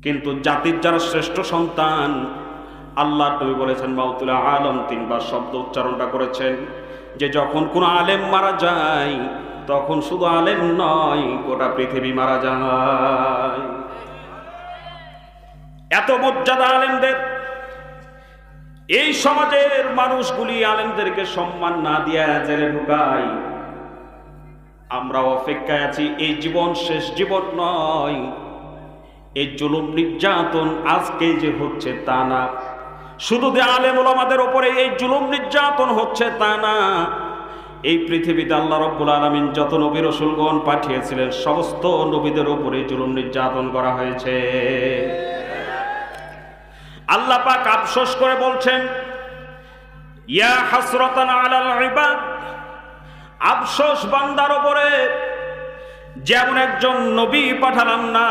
কিন্তু জাতির যারা শ্রেষ্ঠ সন্তান, আল্লাহ নবী বলেছেন মাউতুল আলম, তিনবার শব্দ উচ্চারণটা করেছেন যে যখন কোনো আলেম মারা যায় তখন শুধু আলেম নয়, গোটা পৃথিবী মারা যায়। এত মর্যাদা আলেমদের। এই সমাজের মানুষগুলি আলেমদেরকে সম্মান না দিয়ে জেলে ঢুকায়। আমরা অপেক্ষায় আছি, এই জীবন শেষ জীবন নয়। এই জুলুম নির্যাতন আজকে যে হচ্ছে তা না, শুধু যে আলেম ওলামাদের উপরে এই জুলুম নির্যাতন হচ্ছে তা না, এই পৃথিবীতে আল্লাহ রাব্বুল আলামিন যত নবী রাসূলগণ পাঠিয়েছিলেন সমস্ত নবীদের উপরে জুলুম নির্যাতন করা হয়েছে। আল্লাহ পাক আফসোস করে বলছেন, ইয়া হাসরাতান আলাল ইবাদ, আফসোস বান্দার উপরে, যেমন একজন নবী পাঠালাম না